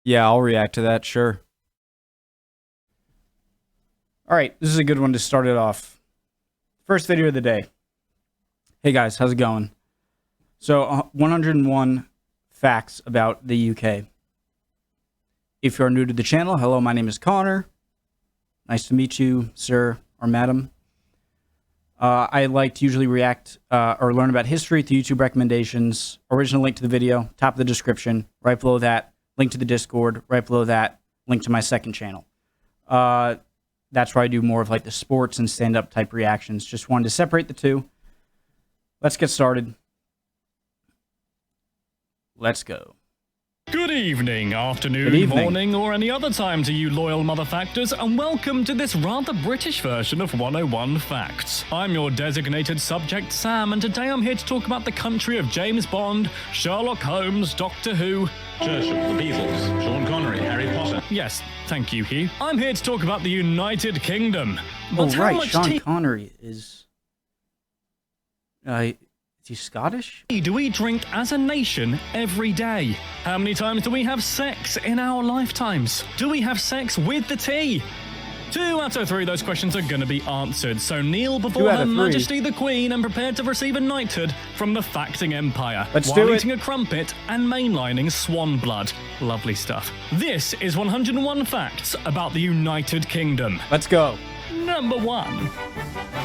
Yeah, I'll react to that, sure. All right, this is a good one to start it off. First video of the day. Hey guys, how's it going? So, 101 facts about the UK. If you're new to the channel, hello, my name is Connor. Nice to meet you, sir or madam. I like to usually react or learn about history through YouTube recommendations. Original link to the video, top of the description. Right below that, link to the Discord. Right below that, link to my second channel. That's where I do more of like the sports and stand-up type reactions. Just wanted to separate the two. Let's get started. Let's go. Good evening, afternoon, morning, or any other time to you loyal motherfactors, and welcome to this rather British version of 101 Facts. I'm your designated subject, Sam, and today I'm here to talk about the country of James Bond, Sherlock Holmes, Doctor Who, Churchill, the Beatles, Sean Connery, Harry Potter. Yes, thank you, Hugh. I'm here to talk about the United Kingdom. But right, Sean Connery is... Is he Scottish? Do we drink as a nation every day? How many times do we have sex in our lifetimes? Do we have sex with the tea? 2 out of 3 of those questions are going to be answered, so kneel before Her Majesty the Queen and prepare to receive a knighthood from the facting empire while eating a crumpet and mainlining swan blood. Lovely stuff. This is 101 facts about the United Kingdom. Let's go. Number 1.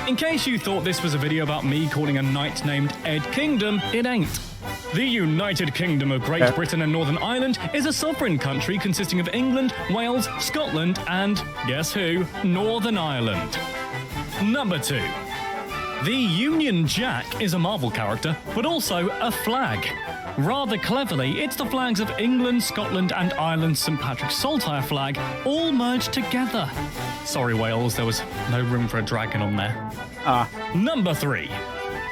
In case you thought this was a video about me calling a knight named Ed Kingdom, it ain't. The United Kingdom of Great Britain and Northern Ireland is a sovereign country consisting of England, Wales, Scotland, and, guess who, Northern Ireland. Number 2. The Union Jack is a Marvel character, but also a flag. Rather cleverly, it's the flags of England, Scotland, and Ireland's St. Patrick's Saltire flag all merged together. Sorry, Wales, there was no room for a dragon on there. Number 3.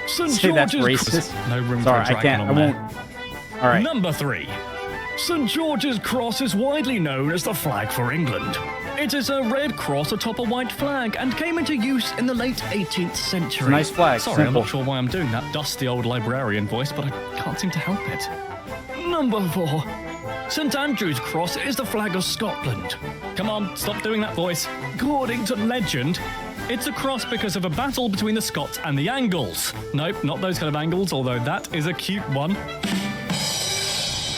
St. George's that's racist. No room for a dragon on there. All right. Number 3. St. George's Cross is widely known as the flag for England. It is a red cross atop a white flag and came into use in the late 18th century. It's a nice flag. Sorry, simple. I'm not sure why I'm doing that dusty old librarian voice, but I can't seem to help it. Number 4. St. Andrew's Cross is the flag of Scotland. Come on, stop doing that voice. According to legend, it's a cross because of a battle between the Scots and the Angles. Nope, not those kind of Angles, although that is a cute one.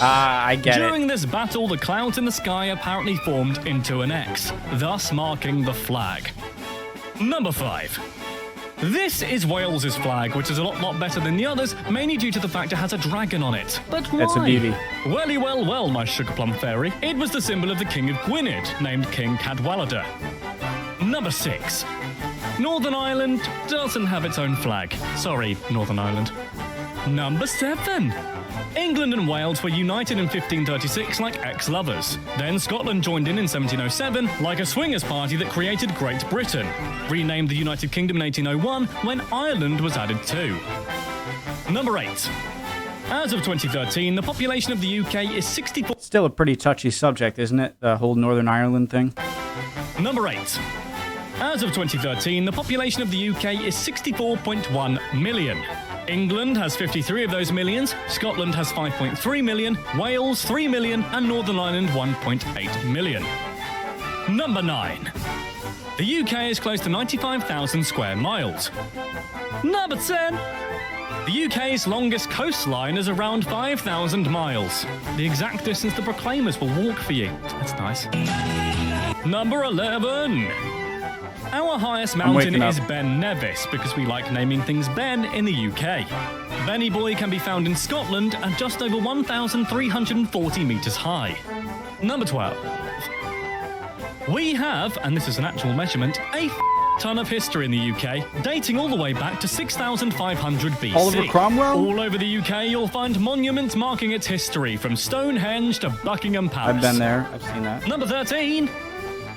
I get it. During this battle, the clouds in the sky apparently formed into an X, thus marking the flag. Number 5. This is Wales's flag, which is a lot better than the others, mainly due to the fact it has a dragon on it. But why? That's a beauty. Welly well, my sugar plum fairy. It was the symbol of the King of Gwynedd, named King Cadwallader. Number 6. Northern Ireland doesn't have its own flag. Sorry, Northern Ireland. Number 7. England and Wales were united in 1536 like ex-lovers. Then Scotland joined in 1707 like a swingers party that created Great Britain. Renamed the United Kingdom in 1801 when Ireland was added too. Number 8. As of 2013, the population of the UK is 64... Still a pretty touchy subject, isn't it? The whole Northern Ireland thing. Number 8. As of 2013, the population of the UK is 64.1 million. England has 53 of those millions, Scotland has 5.3 million, Wales 3 million, and Northern Ireland 1.8 million. Number 9. The UK is close to 95,000 square miles. Number 10. The UK's longest coastline is around 5,000 miles. The exact distance the Proclaimers will walk for you. That's nice. Number 11. Our highest mountain is Ben Nevis, because we like naming things Ben in the UK. Benny Boy can be found in Scotland at just over 1,340 metres high. Number 12. We have, and this is an actual measurement, a ton of history in the UK, dating all the way back to 6,500 BC. Oliver Cromwell? All over the UK, you'll find monuments marking its history, from Stonehenge to Buckingham Palace. I've been there. I've seen that. Number 13.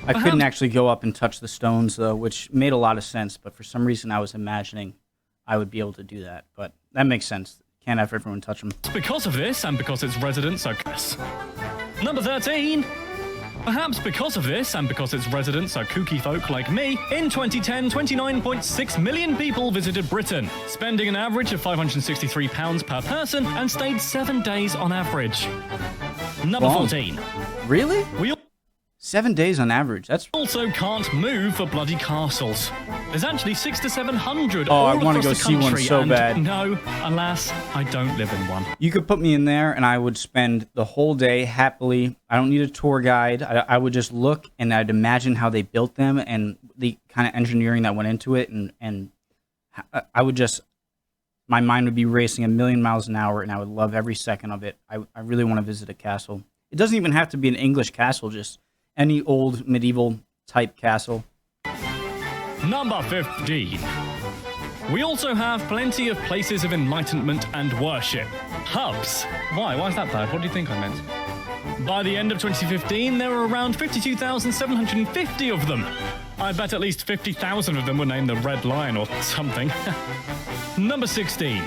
I couldn't actually go up and touch the stones, though, which made a lot of sense, but for some reason I was imagining I would be able to do that. But that makes sense. Can't have everyone touch them. Because of this, and because its residents are... Number 13. Perhaps because of this, and because its residents are kooky folk like me, in 2010, 29.6 million people visited Britain, spending an average of £563 per person and stayed 7 days on average. Number Long. 14. Really? We 7 days on average. That's... also can't move for bloody castles. There's actually 600 to 700 Oh, I all wanna across go the see one country, so and bad. no, alas, I don't live in one. You could put me in there, and I would spend the whole day happily. I don't need a tour guide. I would just look, and I'd imagine how they built them and the kind of engineering that went into it, and I would just... My mind would be racing a million miles an hour, and I would love every second of it. I really want to visit a castle. It doesn't even have to be an English castle, just any old medieval type castle. Number 15. We also have plenty of places of enlightenment and worship. Hubs. Why? Why is that bad? What do you think I meant? By the end of 2015, there were around 52,750 of them. I bet at least 50,000 of them were named the Red Lion or something. Number 16.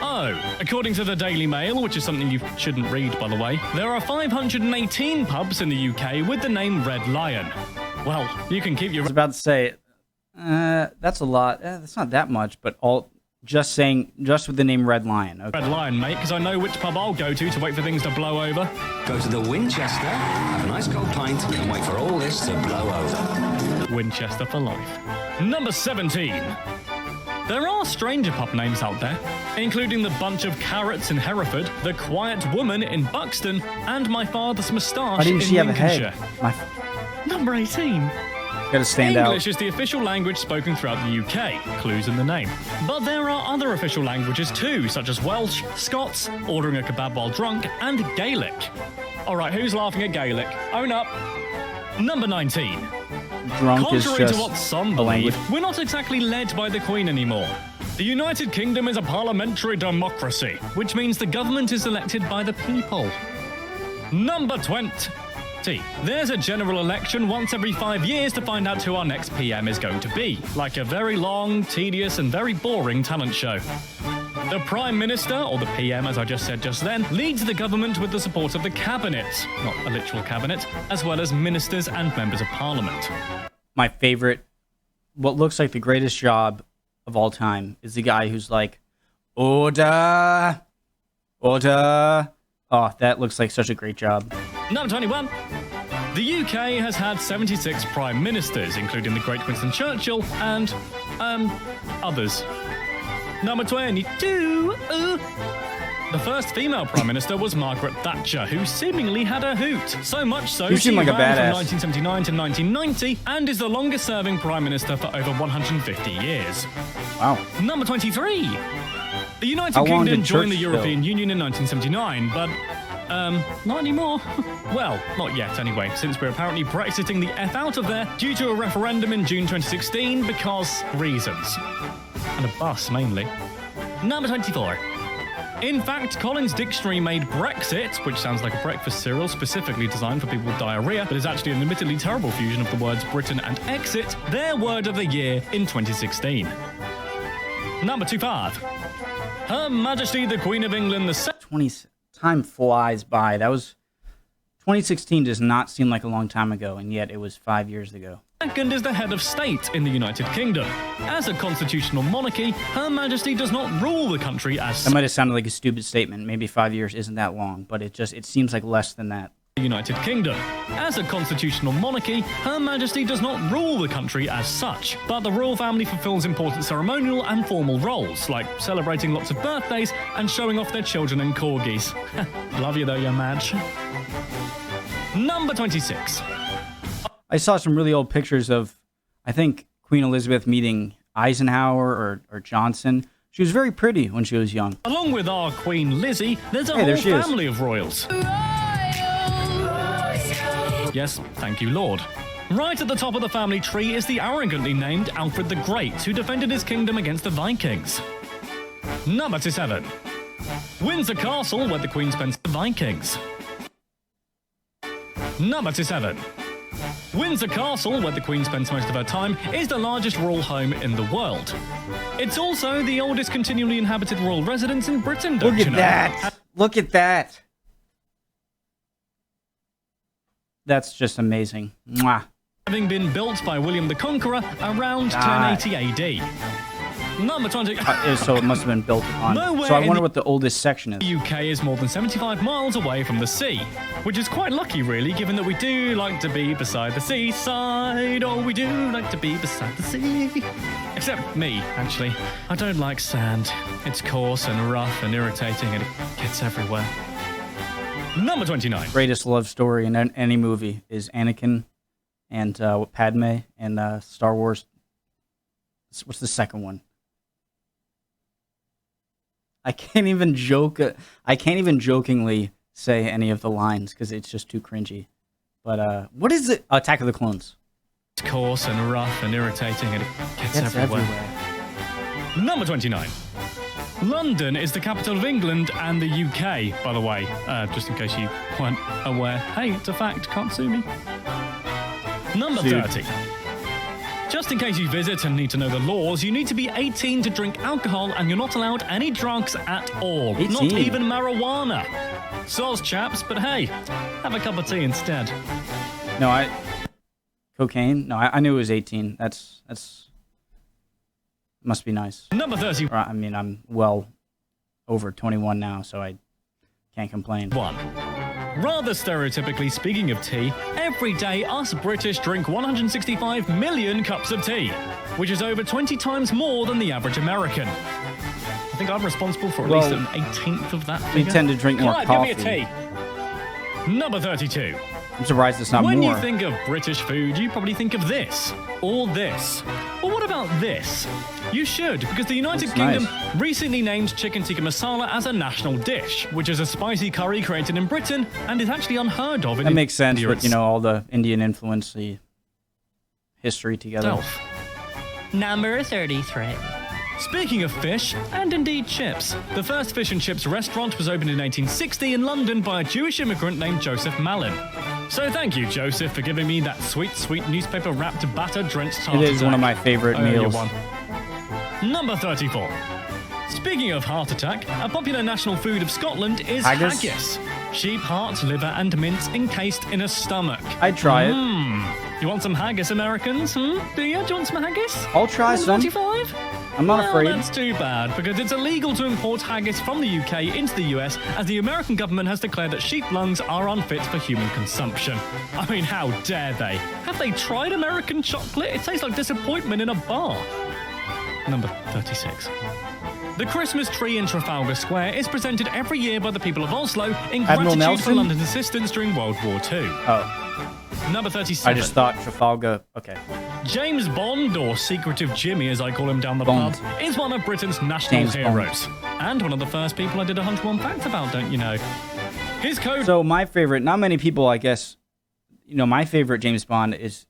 Oh, according to the Daily Mail, which is something you shouldn't read, by the way, there are 518 pubs in the UK with the name Red Lion. Well, you can keep your... I was about to say, that's a lot. That's not that much, but just with the name Red Lion. Okay. Red Lion, mate, because I know which pub I'll go to wait for things to blow over. Go to the Winchester, have a nice cold pint, and wait for all this to blow over. Winchester for life. Number 17. There are stranger pub names out there, including the Bunch of Carrots in Hereford, the Quiet Woman in Buxton, and My Father's Moustache Why didn't in she have a Lincolnshire. head? Number 18. Gotta stand out. English is the official language spoken throughout the UK, clues in the name. But there are other official languages too, such as Welsh, Scots, ordering a kebab while drunk, and Gaelic. Alright, who's laughing at Gaelic? Own up. Number 19. Drunk is Contrary just to what some a language. believe, we're not exactly led by the Queen anymore. The United Kingdom is a parliamentary democracy, which means the government is elected by the people. Number 20. There's a general election once every 5 years to find out who our next PM is going to be, like a very long, tedious, and very boring talent show. The Prime Minister, or the PM as I just said just then, leads the government with the support of the Cabinet, not a literal cabinet, as well as ministers and members of Parliament. My favorite, what looks like the greatest job of all time, is the guy who's like, order, order. Oh, that looks like such a great job. Number 21. The UK has had 76 prime ministers, including the great Winston Churchill and, others. Number 22. The first female prime minister was Margaret Thatcher, who seemingly had a hoot. So much so, You she seem like a ran badass. from 1979 to 1990 and is the longest serving prime minister for over 150 years. Wow. Number 23. The United How long Kingdom did joined the Churchill? European Union in 1979, but, not anymore. Well, not yet anyway, since we're apparently Brexiting the F out of there due to a referendum in June 2016 because reasons. And a bus, mainly. Number 24. In fact, Collins Dictionary made Brexit, which sounds like a breakfast cereal specifically designed for people with diarrhea, but is actually an admittedly terrible fusion of the words Britain and exit, their word of the year in 2016. Number 25. Her Majesty the Queen of England the 20 time flies by. That was 2016 does not seem like a long time ago, and yet it was 5 years ago. Second is the head of state in the United Kingdom. As a constitutional monarchy, Her Majesty does not rule the country as That might have sounded like a stupid statement. Maybe 5 years isn't that long, but it seems like less than that. the United Kingdom. As a constitutional monarchy, Her Majesty does not rule the country as such, but the royal family fulfills important ceremonial and formal roles, like celebrating lots of birthdays and showing off their children and corgis. Love you though, Your Madge. Number 26. I saw some really old pictures of, I think, Queen Elizabeth meeting Eisenhower or Johnson. She was very pretty when she was young. Along with our Queen Lizzie, there's a Hey, there whole she is. family of royals. Yes, thank you, Lord. Right at the top of the family tree is the arrogantly named Alfred the Great, who defended his kingdom against the Vikings. Number 7. Windsor Castle, where the Queen spends the Vikings. Number 7. Windsor Castle, where the Queen spends most of her time, is the largest royal home in the world. It's also the oldest continually inhabited royal residence in Britain, don't Look you at know? that. Look at that. That's just amazing. Mwah. Having been built by William the Conqueror around God. 1080 AD. Number 20. So it must have been built upon. Nowhere So I in wonder the what the oldest section is. The UK is more than 75 miles away from the sea, which is quite lucky, really, given that we do like to be beside the seaside. Oh, we do like to be beside the sea. Except me, actually. I don't like sand. It's coarse and rough and irritating, and it gets everywhere. Number 29. Greatest love story in any movie is Anakin and Padme and Star Wars. What's the second one? I can't even jokingly say any of the lines because it's just too cringy. But what is it? Attack of the Clones. It's coarse and rough and irritating, and it gets everywhere. Number 29. London is the capital of England and the UK, by the way, just in case you weren't aware. Hey, it's a fact, can't sue me. Number 30. Just in case you visit and need to know the laws, you need to be 18 to drink alcohol, and you're not allowed any drugs at all. 18. Not even marijuana. Soz, chaps, but hey, have a cup of tea instead. No, cocaine? No, I knew it was 18. That's must be nice. Number 30. I mean, I'm well over 21 now, so I can't complain. Rather stereotypically, speaking of tea, every day us British drink 165 million cups of tea, which is over 20 times more than the average American. I think I'm responsible for at least an 18th of that figure. We tend to drink more coffee. Give me a tea. Number 32. I'm surprised it's not When more. you think of British food, you probably think of this, or this. Or what about this? You should, because the United Kingdom recently named chicken tikka masala as a national dish, which is a spicy curry created in Britain and is actually unheard of in That makes sense India with, all the Indian influence, the history together. Number 33. Speaking of fish, and indeed chips, the first fish and chips restaurant was opened in 1860 in London by a Jewish immigrant named Joseph Malin. So thank you, Joseph, for giving me that sweet, sweet newspaper-wrapped batter-drenched tartar. It is one of my favorite meals. Number 34. Speaking of heart attack, a popular national food of Scotland is haggis. Sheep heart, liver, and mince encased in a stomach. I'd try it. You want some haggis, Americans? Do you? Do you want some haggis? I'll try some. 25? I'm not afraid. That's too bad, because it's illegal to import haggis from the UK into the US, as the American government has declared that sheep lungs are unfit for human consumption. I mean, how dare they? Have they tried American chocolate? It tastes like disappointment in a bar. Number 36. The Christmas tree in Trafalgar Square is presented every year by the people of Oslo in gratitude for London's assistance during World War II. Oh. Number 37. I just thought Trafalgar... Okay. James Bond, or Secretive Jimmy as I call him down the pub, is one of Britain's national heroes. And one of the first people I did 101 facts about, don't you know? His code... So my favorite... Not many people, I guess... my favorite James Bond is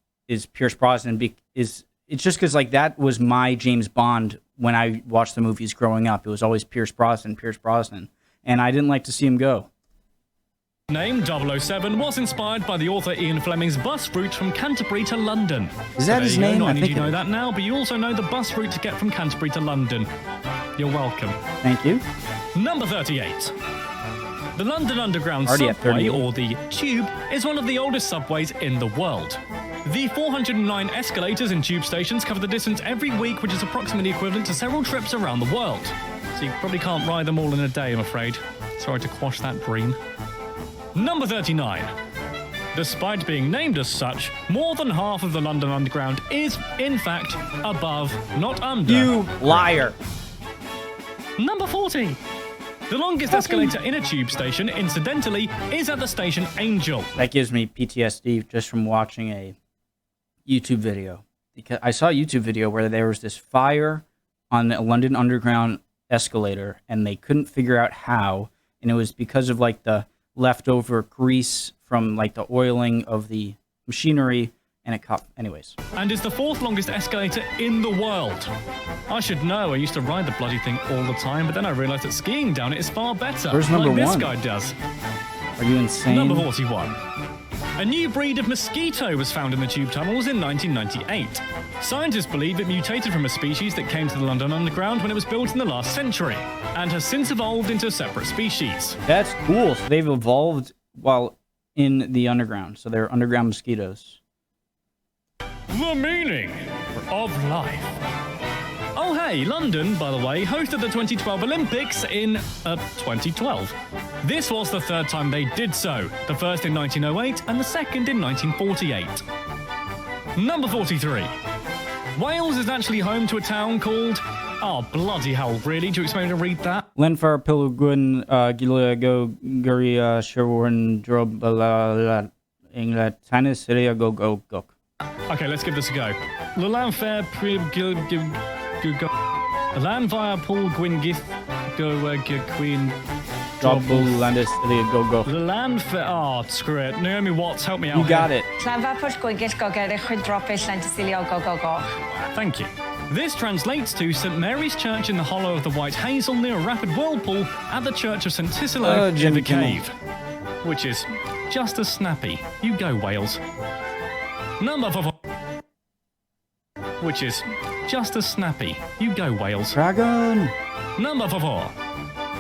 Pierce Brosnan. It's just because, that was my James Bond when I watched the movies growing up. It was always Pierce Brosnan. And I didn't like to see him go. Name 007 was inspired by the author Ian Fleming's bus route from Canterbury to London. Is that his name? I think you know that now, but you also know the bus route to get from Canterbury to London. You're welcome. Thank you. Number 38. The London Underground subway, or the Tube, is one of the oldest subways in the world. The 409 escalators in tube stations cover the distance every week, which is approximately equivalent to several trips around the world. So you probably can't ride them all in a day, I'm afraid. Sorry to quash that dream. Number 39. Despite being named as such, more than half of the London Underground is, in fact, above, not under. You liar. Number 40. The longest escalator in a tube station, incidentally, is at the station Angel. That gives me PTSD just from watching a YouTube video. Because I saw a YouTube video where there was this fire on the London Underground escalator, and they couldn't figure out how, and it was because of, the leftover grease from the oiling of the machinery, and it caught. Anyways. And is the fourth longest escalator in the world. I should know. I used to ride the bloody thing all the time, but then I realized that skiing down it is far better. Where's number like one? This guy does. Are you insane? Number 41. A new breed of mosquito was found in the tube tunnels in 1998. Scientists believe it mutated from a species that came to the London Underground when it was built in the last century, and has since evolved into a separate species. That's cool. So they've evolved while in the underground. So they're underground mosquitoes. The meaning of life. Oh, hey. UK, London, by the way, hosted the 2012 Olympics in 2012. This was the third time they did so, the first in 1908 and the second in 1948. Number 43. Wales is actually home to a town called... Oh, bloody hell, really? Do you expect me to read that? Lenfar Pilgrim Gilia Go Guria Sherwarn Drob England Tennis Syria Go Go Go. Okay, let's give this a go. Lanfair Lanfire Paul Gwingith Go Queen Double Landis Syria Go Go. Lanfair. Oh, screw it. Naomi Watts, help me out. You got it. Thank you. This translates to St Mary's Church in the hollow of the White Hazel near a rapid whirlpool at the Church of St Tisilo in the Jimmy cave. Which is just as snappy. You go, Wales. Number 4. Which is just as snappy. You go, Wales. Dragon. Number 4.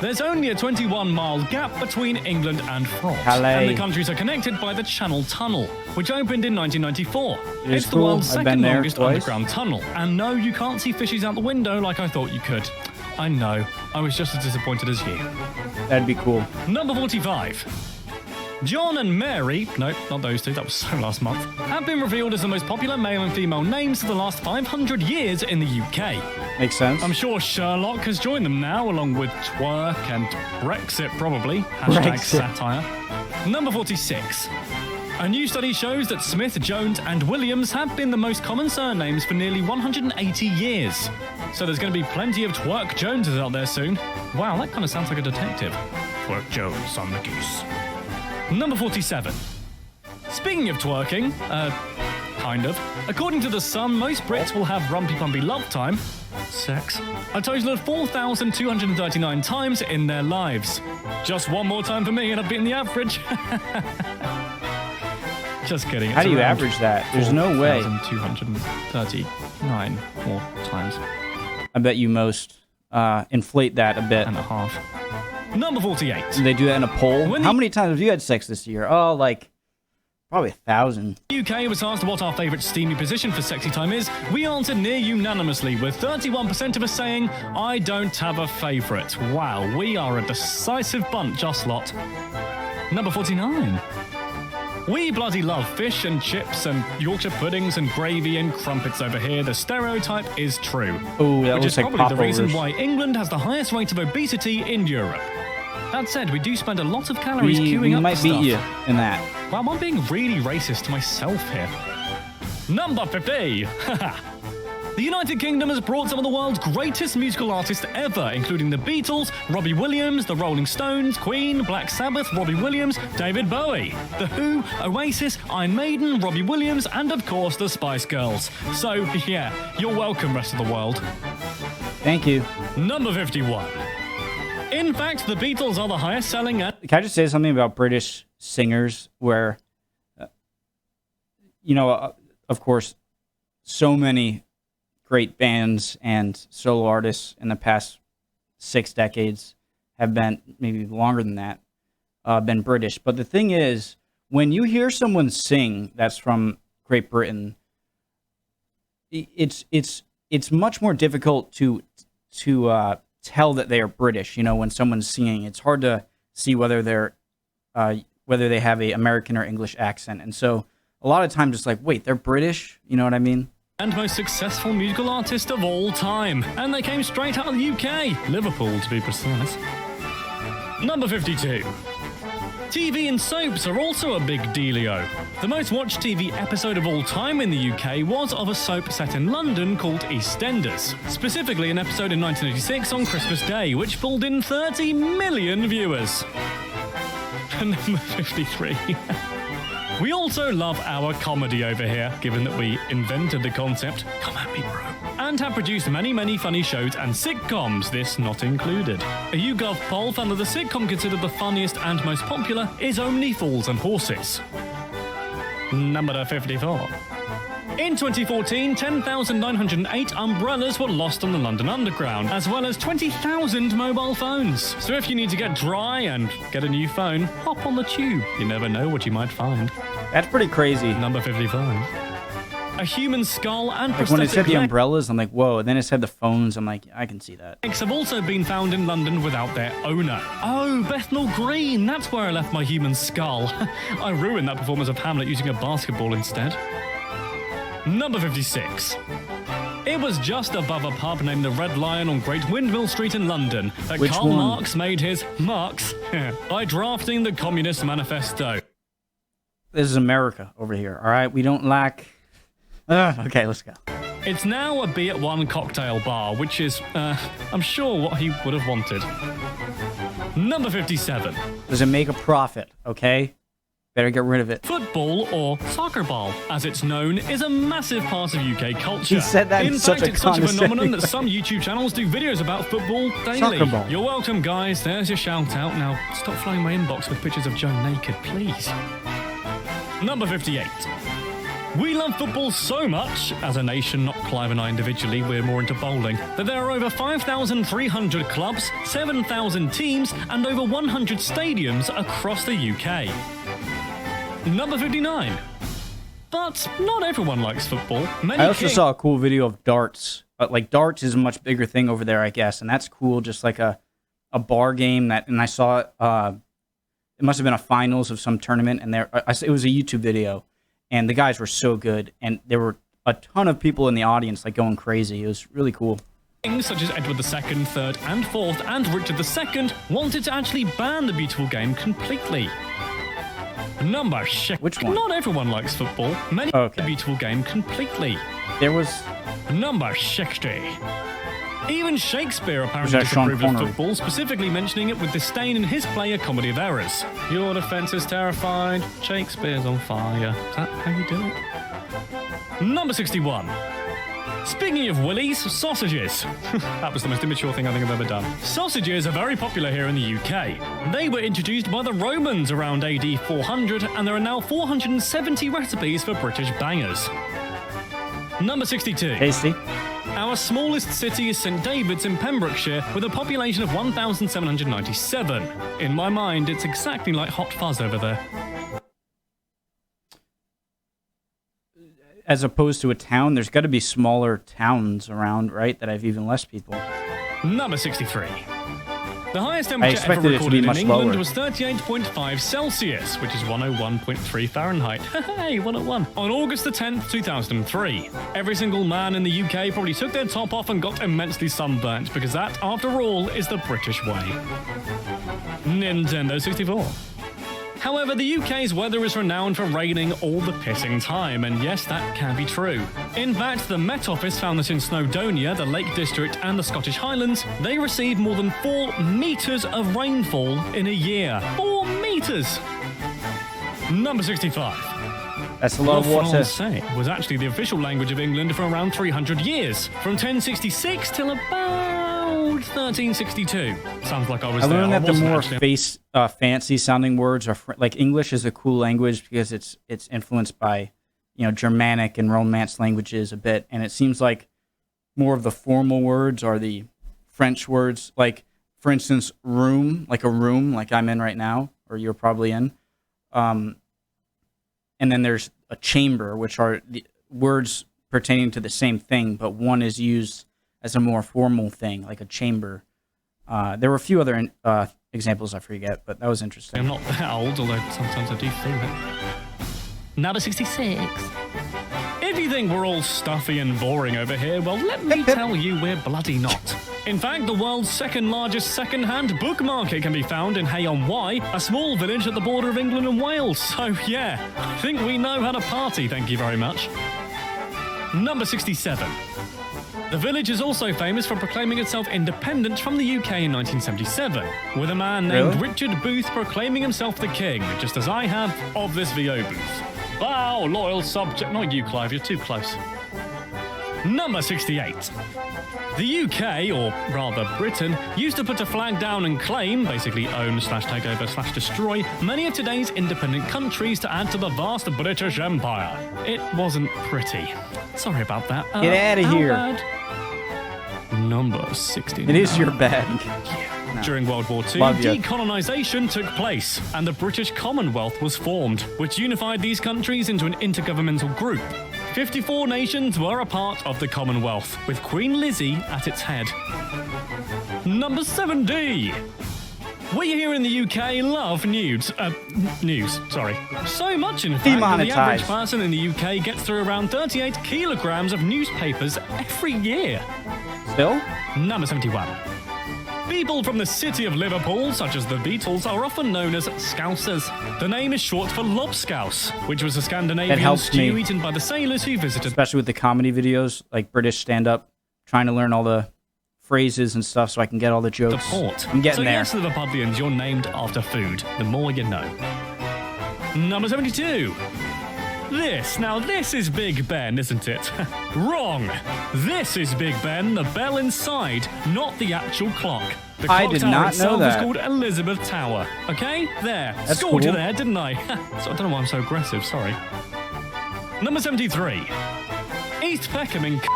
There's only a 21-mile gap between England and France. Calais. And the countries are connected by the Channel Tunnel, which opened in 1994. It is It's cool. the world's I've been second there longest twice. underground tunnel. And no, you can't see fishes out the window like I thought you could. I know. I was just as disappointed as you. That'd be cool. Number 45. John and Mary, nope, not those two, that was so last month, have been revealed as the most popular male and female names of the last 500 years in the UK. Makes sense. I'm sure Sherlock has joined them now, along with twerk and Brexit, probably. Hashtag Brexit. satire. Number 46. A new study shows that Smith, Jones, and Williams have been the most common surnames for nearly 180 years. So there's going to be plenty of Twerk Joneses out there soon. Wow, that kind of sounds like a detective. Twerk Jones on the goose. Number 47. Speaking of twerking, kind of. According to The Sun, most Brits will have rumpy-pumpy love time, sex, a total of 4,239 times in their lives. Just one more time for me and I've beaten the average. Just kidding. How do you average that? There's no way. 4,239 more times I bet you most inflate that a bit. and a half. Number 48. They do that in a poll. When How the- many times have you had sex this year? Oh, like probably 1,000. UK was asked what our favourite steamy position for sexy time is. We answered near unanimously, with 31% of us saying, I don't have a favourite. Wow, we are a decisive bunch, us lot. Number 49. We bloody love fish and chips and Yorkshire puddings and gravy and crumpets over here. The stereotype is true. Oh, that Which looks is like probably the reason popovers. why England has the highest rate of obesity in Europe. That said, we do spend a lot of calories queuing We up might for beat stuff. you in that. Wow, I'm being really racist to myself here. Number 50. The United Kingdom has brought some of the world's greatest musical artists ever, including the Beatles, Robbie Williams, the Rolling Stones, Queen, Black Sabbath, Robbie Williams, David Bowie, The Who, Oasis, Iron Maiden, Robbie Williams, and of course the Spice Girls. So, yeah, you're welcome, rest of the world. Thank you. Number 51. In fact, the Beatles are the highest selling and Can I just say something about British singers where, of course, so many great bands and solo artists in the past 6 decades have been, maybe longer than that, been British. But the thing is, when you hear someone sing that's from Great Britain, it's much more difficult to tell that they are British. You know, when someone's singing, it's hard to see whether they have a American or English accent. And so a lot of times it's like, wait, they're British? You know what I mean? most successful musical artist of all time. And they came straight out of the UK. Liverpool, to be precise. Number 52. TV and soaps are also a big dealio. The most watched TV episode of all time in the UK was of a soap set in London called EastEnders. Specifically an episode in 1986 on Christmas Day, which pulled in 30 million viewers. And number 53. We also love our comedy over here, given that we invented the concept. Come at me, bro. And have produced many, many funny shows and sitcoms, this not included. A YouGov poll found that the sitcom considered the funniest and most popular is Only Fools and Horses. Number 54. In 2014, 10,908 umbrellas were lost on the London Underground, as well as 20,000 mobile phones. So if you need to get dry and get a new phone, hop on the tube. You never know what you might find. That's pretty crazy. Number 55. a human skull, and Like when it said prosthetic the legs umbrellas, I'm like, whoa. And then it said the phones. I'm like, I can see that. have also been found in London without their owner. Oh, Bethnal Green, that's where I left my human skull. I ruined that performance of Hamlet using a basketball instead. Number 56. It was just above a pub named the Red Lion on Great Windmill Street in London that Which Karl one? Marx made his marks by drafting the Communist Manifesto. This is America over here. All right, we don't lack. Okay, let's go. It's now a B-at-1 cocktail bar, which is, I'm sure, what he would have wanted. Number 57. Does it make a profit? Okay, better get rid of it. Football, or soccer ball, as it's known, is a massive part of UK culture. He said that in fact, such a it's such a phenomenon condescending that some YouTube channels do videos about football daily. Soccer ball. You're welcome, guys. There's your shout out. Now, stop flooding my inbox with pictures of Joe naked, please. Number 58. We love football so much, as a nation, not Clive and I individually, we're more into bowling, that there are over 5,300 clubs, 7,000 teams, and over 100 stadiums across the UK. Number 59. But not everyone likes football. I also saw a cool video of darts. But like darts is a much bigger thing over there, I guess, and that's cool. Just like a bar game that, and I saw it must have been a finals of some tournament, and it was a YouTube video. And the guys were so good, and there were a ton of people in the audience, like, going crazy. It was really cool. Kings such as Edward II, III, and IV, and Richard II wanted to actually ban the beautiful game completely. Number 6. Which one? Not everyone likes football. Many Okay. the beautiful game completely. There was... Number 60. Even Shakespeare apparently Was that Sean disapproved of Connery? football, specifically mentioning it with disdain in his play A Comedy of Errors. Your defence is terrified, Shakespeare's on fire. Is that how you do it? Number 61. Speaking of willies, sausages. That was the most immature thing I think I've ever done. Sausages are very popular here in the UK. They were introduced by the Romans around AD 400, and there are now 470 recipes for British bangers. Number 62. Tasty. Our smallest city is St David's in Pembrokeshire with a population of 1,797. In my mind, it's exactly like Hot Fuzz over there. As opposed to a town, there's got to be smaller towns around, right, that have even less people. Number 63. The highest temperature ever expected it to be recorded in much England lower. was 38.5 Celsius, which is 101.3 Fahrenheit. Hey, 101. On August the 10th, 2003. Every single man in the UK probably took their top off and got immensely sunburnt, because that, after all, is the British way. Nintendo 64. However, the UK's weather is renowned for raining all the pissing time, and yes, that can be true. In fact, the Met Office found that in Snowdonia, the Lake District, and the Scottish Highlands, they receive more than 4 metres of rainfall in a year. 4 metres! Number 65. That's a lot of Le water. Français was actually the official language of England for around 300 years, from 1066 till about 1362. Sounds like I was I there. learned that the wasn't more actually. fancy sounding words are like English is a cool language because it's influenced by, you know, Germanic and Romance languages a bit, and it seems like more of the formal words are the French words. Like, for instance, room, like a room, like I'm in right now, or you're probably in. And then there's a chamber, which are the words pertaining to the same thing, but one is used as a more formal thing, like a chamber. There were a few other examples I forget, but that was interesting. I'm not that old, although sometimes I do feel it. Number 66. If you think we're all stuffy and boring over here, well, let me tell you we're bloody not. In fact, the world's second largest second-hand book market can be found in Hay-on-Wye, a small village at the border of England and Wales. So, yeah, I think we know how to party, thank you very much. Number 67. The village is also famous for proclaiming itself independent from the UK in 1977, with a man named Richard Booth proclaiming himself the king, just as I have of this VO booth. Bow, loyal subject. Not you, Clive, you're too close. Number 68. The UK, or rather Britain, used to put a flag down and claim, basically own/take over /destroy, many of today's independent countries to add to the vast British Empire. It wasn't pretty. Sorry about that. Get out of how here. bad? Number 69. It is your bag. During World War II, Love ya. decolonisation took place, and the British Commonwealth was formed, which unified these countries into an intergovernmental group. 54 nations were a part of the Commonwealth, with Queen Lizzie at its head. Number 7D. We here in the UK love news, sorry. So much, in fact, that the average person in the UK gets through around 38 kilograms of newspapers every year. Still? Number 71. People from the city of Liverpool, such as the Beatles, are often known as Scousers. The name is short for lobscouse, which was a Scandinavian stew eaten by the sailors who visited. Especially with the comedy videos, like British stand-up, trying to learn all the phrases and stuff so I can get all the jokes. The port. I'm getting there. So yes, Liverpudlians, you're named after food. The more you know. Number 72. This is Big Ben, isn't it? Wrong. This is Big Ben, the bell inside, not the actual clock. The clock I did tower not itself know that. is called Elizabeth Tower. Okay? There. That's Scored you cool. there, didn't I? So I don't know why I'm so aggressive, sorry. Number 73. East Peckham in Kent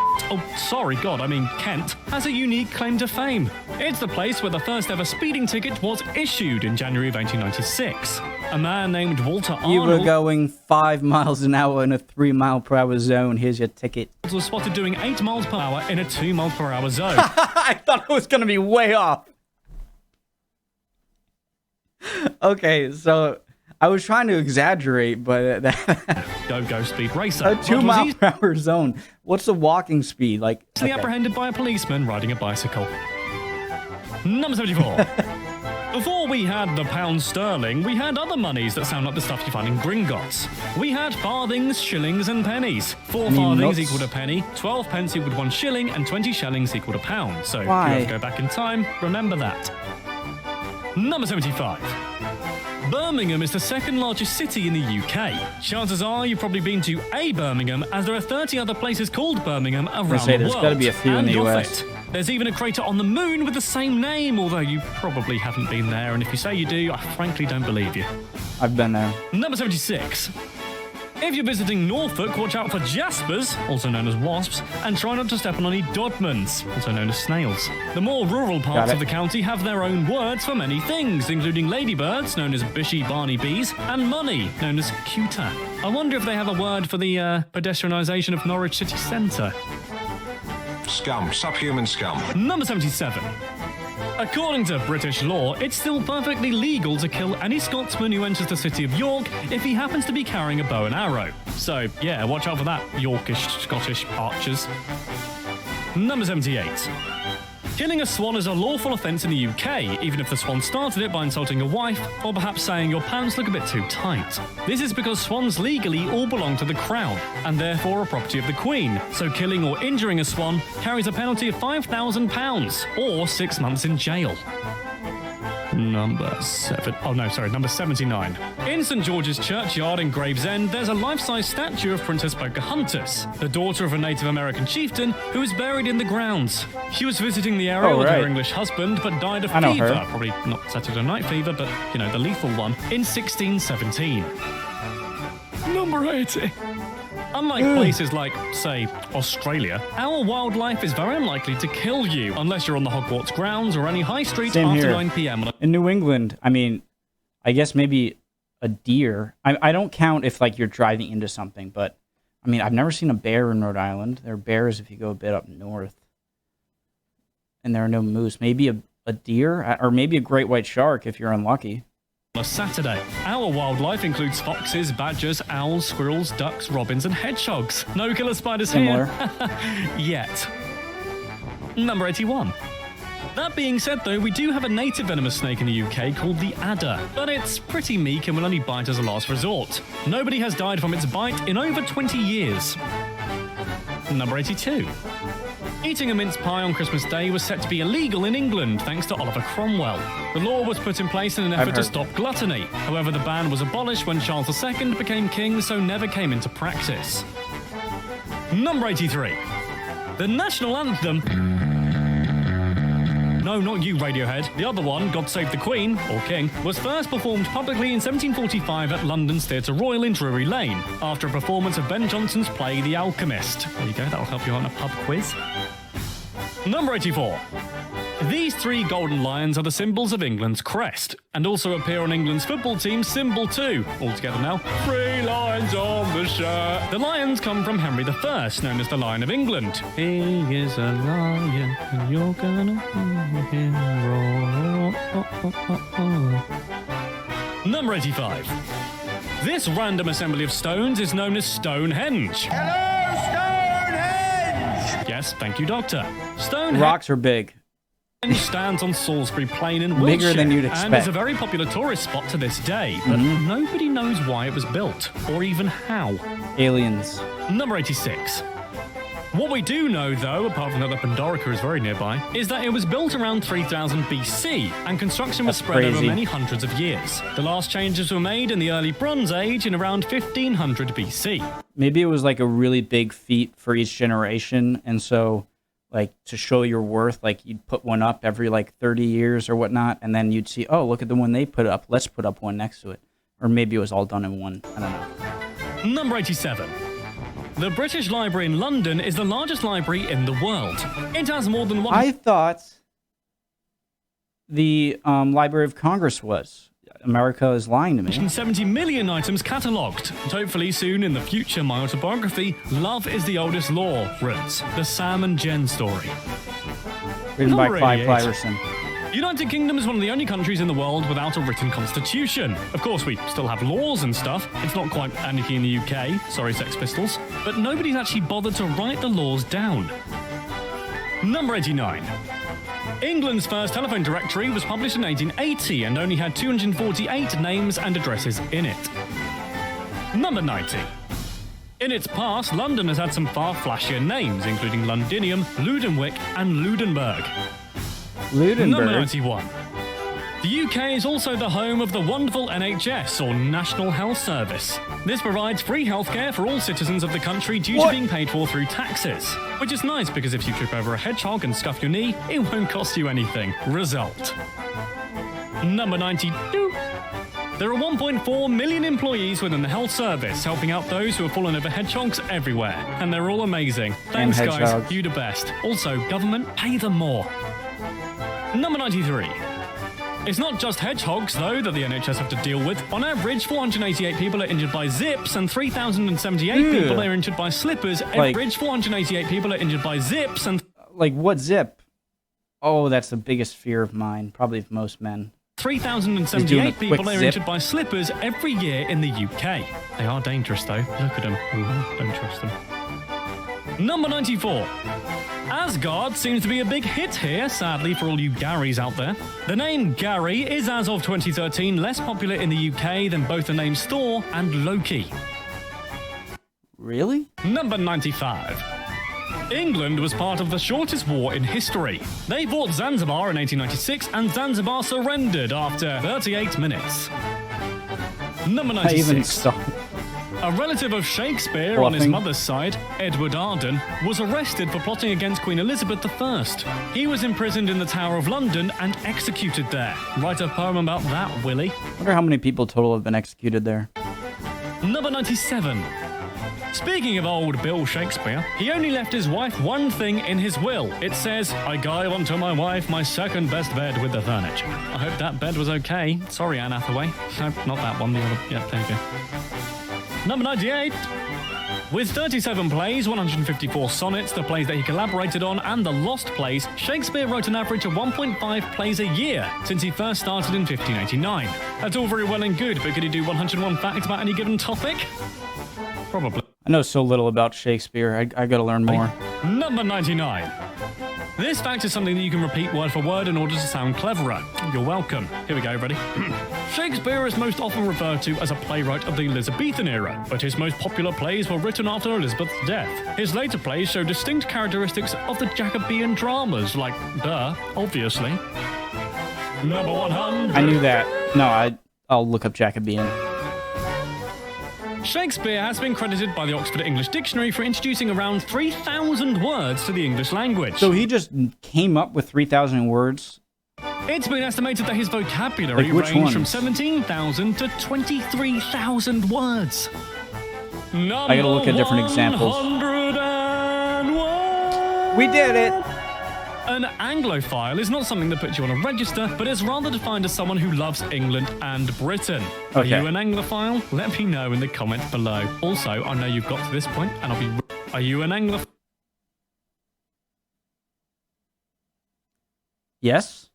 has a unique claim to fame. It's the place where the first ever speeding ticket was issued in January of 1896. A man named Walter Arnold... You were going 5 miles an hour in a 3 mile per hour zone. Here's your ticket. ...was spotted doing 8 miles per hour in a 2 mile per hour zone. I thought it was going to be way off. Okay, so... I was trying to exaggerate, but... Go speed racer. A 2 mile per hour zone. What's the walking speed? Like... Okay. Apprehended by a policeman riding a bicycle. Number 74. Before we had the pound sterling, we had other monies that sound like the stuff you find in Gringotts. We had farthings, shillings, and pennies. 4 farthings equaled a penny, 12 pence equaled 1 shilling, and 20 shillings equaled a pound. So if you ever go back in time, remember that. Number 75. Birmingham is the second largest city in the UK. Chances are you've probably been to a Birmingham, as there are 30 other places called Birmingham around the world. There's got to be a few in the US. There's even a crater on the moon with the same name, although you probably haven't been there, and if you say you do, I frankly don't believe you. I've been there. Number 76. If you're visiting Norfolk, watch out for jaspers, also known as wasps, and try not to step on any dodmans, also known as snails. The more rural parts of the county have their own words for many things, including ladybirds, known as bishy barney bees, and money, known as cuta. I wonder if they have a word for the pedestrianisation of Norwich city centre. Scum. Subhuman scum. Number 77. According to British law, it's still perfectly legal to kill any Scotsman who enters the city of York if he happens to be carrying a bow and arrow. So, yeah, watch out for that, Yorkish Scottish archers. Number 78. Killing a swan is a lawful offence in the UK, even if the swan started it by insulting a wife, or perhaps saying your pants look a bit too tight. This is because swans legally all belong to the crown, and therefore are property of the Queen, so killing or injuring a swan carries a penalty of £5,000, or 6 months in jail. Number 79. In St George's Churchyard in Gravesend, there's a life-size statue of Princess Pocahontas, the daughter of a Native American chieftain who is buried in the grounds. She was visiting the area with her English husband, but died of fever, probably not Saturday night fever, but, you know, the lethal one, in 1617. Number 80. Unlike places like, say, Australia, our wildlife is very unlikely to kill you unless you're on the Hogwarts grounds or any high street after 9 p.m. In New England, I mean, I guess maybe a deer. I don't count if, like, you're driving into something, but, I mean, I've never seen a bear in Rhode Island. There are bears if you go a bit up north. And there are no moose. Maybe a deer, or maybe a great white shark if you're unlucky. On a Saturday. Our wildlife includes foxes, badgers, owls, squirrels, ducks, robins, and hedgehogs. No killer spiders here. Yet. Number 81. That being said, though, we do have a native venomous snake in the UK called the adder, but it's pretty meek and will only bite as a last resort. Nobody has died from its bite in over 20 years. Number 82. Eating a mince pie on Christmas Day was set to be illegal in England thanks to Oliver Cromwell. The law was put in place in an effort to stop gluttony. However, the ban was abolished when Charles II became king, so never came into practice. Number 83. The national anthem... No, not you, Radiohead. The other one, God Save the Queen, or King, was first performed publicly in 1745 at London's Theatre Royal in Drury Lane, after a performance of Ben Jonson's play The Alchemist. There you go, that'll help you on a pub quiz. Number 84. These 3 golden lions are the symbols of England's crest, and also appear on England's football team's symbol too. All together now. 3 lions on the shirt. The lions come from Henry I, known as the Lion of England. He is a lion, and you're gonna hear him roar. Number 85. This random assembly of stones is known as Stonehenge. Hello, Stonehenge! Yes, thank you, Doctor. Stonehenge. Rocks are big. Stands on Salisbury Plain in Wiltshire, Bigger than you'd expect. and is a very popular tourist spot to this day, but nobody knows why it was built, or even how. Aliens. Number 86. What we do know, though, apart from that Pandorica is very nearby, is that it was built around 3000 BC, and construction was That's spread over crazy. many hundreds of years. The last changes were made in the early Bronze Age in around 1500 BC. Maybe it was like a really big feat for each generation, and so like to show your worth, like you'd put one up every like 30 years or whatnot, and then you'd see, oh, look at the one they put up. Let's put up one next to it. Or maybe it was all done in one. I don't know. Number 87. The British Library in London is the largest library in the world. It has more than one... I thought the Library of Congress was. America is lying to me. 170 million items catalogued. And hopefully soon in the future, my autobiography, Love is the Oldest Law, writes the Sam and Jen story. Written by Number Clive 88. Cliverson. The United Kingdom is one of the only countries in the world without a written constitution. Of course, we still have laws and stuff. It's not quite anarchy in the UK, sorry Sex Pistols, but nobody's actually bothered to write the laws down. Number 89. England's first telephone directory was published in 1880 and only had 248 names and addresses in it. Number 90. In its past, London has had some far flashier names, including Londinium, Ludenwick, and Ludenberg. Ludenberg. Number 91. The UK is also the home of the wonderful NHS, or National Health Service. This provides free healthcare for all citizens of the country due to being paid for through taxes. Which is nice because if you trip over a hedgehog and scuff your knee, it won't cost you anything. Result. Number 92. There are 1.4 million employees within the health service, helping out those who have fallen over hedgehogs everywhere. And they're all amazing. Thanks, guys. hedgehogs. You the best. Also, government, pay them more. Number 93. It's not just hedgehogs, though, that the NHS have to deal with. On average, 488 people are injured by zips, and 3,078 people are injured by slippers. Average, 488 people are injured by zips, and... Like, what zip? Oh, that's the biggest fear of mine, probably of most men. 3,078 people are zip. injured by slippers every year in the UK. They are dangerous, though. Look at them. Ooh, don't trust them. Number 94. Asgard seems to be a big hit here, sadly for all you Garys out there. The name Gary is, as of 2013, less popular in the UK than both the names Thor and Loki. Really? Number 95. England was part of the shortest war in history. They fought Zanzibar in 1896, and Zanzibar surrendered after 38 minutes. Number 96. I even saw. A relative of Shakespeare on his mother's side, Edward Arden, was arrested for plotting against Queen Elizabeth I. He was imprisoned in the Tower of London and executed there. Write a poem about that, Willie. Wonder how many people total have been executed there. Number 97. Speaking of old Bill Shakespeare, he only left his wife one thing in his will. It says, I gave unto my wife my second best bed with the furniture. I hope that bed was okay. Sorry, Anne Hathaway. No, not that one. The other. Yeah, there you go. Number 98. With 37 plays, 154 sonnets, the plays that he collaborated on, and the lost plays, Shakespeare wrote an average of 1.5 plays a year since he first started in 1589. That's all very well and good, but could he do 101 facts about any given topic? Probably. I know so little about Shakespeare. I gotta learn more. Number 99. This fact is something that you can repeat word for word in order to sound cleverer. You're welcome. Here we go, ready? Shakespeare is most often referred to as a playwright of the Elizabethan era, but his most popular plays were written after Elizabeth's death. His later plays show distinct characteristics of the Jacobean dramas, like, duh, obviously. Number 100. I knew that. No, I'll look up Jacobean. Shakespeare has been credited by the Oxford English Dictionary for introducing around 3,000 words to the English language. So he just came up with 3,000 words? It's been estimated that his vocabulary ranged from 17,000 to 23,000 words. I gotta look at different examples. We did it! An Anglophile is not something that puts you on a register, but is rather defined as someone who loves England and Britain. Are Okay. you an Anglophile? Let me know in the comments below. Also, I know you've got to this point, and I'll be... Are you an Anglophile? Yes.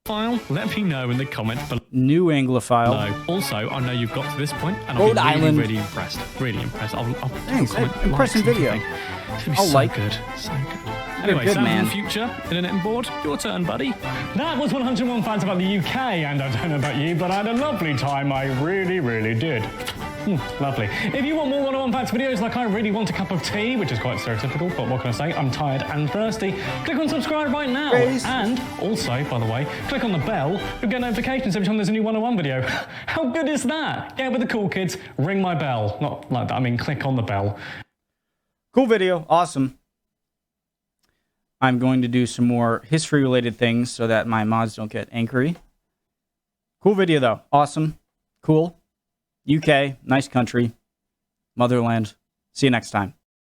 Let me know in the comments below. New Anglophile. Also, I know you've got to this point, and I'll Rhode be really, Island. really impressed. Really impressed. I'll Thanks. comment, Impressive like, video. something. It's gonna be I'll so like. good. So good. You're Anyway, good, Sam man. from the future, internet and board, your turn, buddy. That was 101 facts about the UK, and I don't know about you, but I had a lovely time. I really, really did. Lovely. If you want more 101 facts videos like I really want a cup of tea, which is quite stereotypical, but what can I say? I'm tired and thirsty. Click on subscribe right now. Praise. And also, by the way, click on the bell. You'll get notifications every time there's a new 101 video. How good is that? Get with the cool kids. Ring my bell. Not like that. I mean, click on the bell. Cool video. Awesome. I'm going to do some more history-related things so that my mods don't get angry. Cool video, though. Awesome. Cool. UK. Nice country. Motherland. See you next time.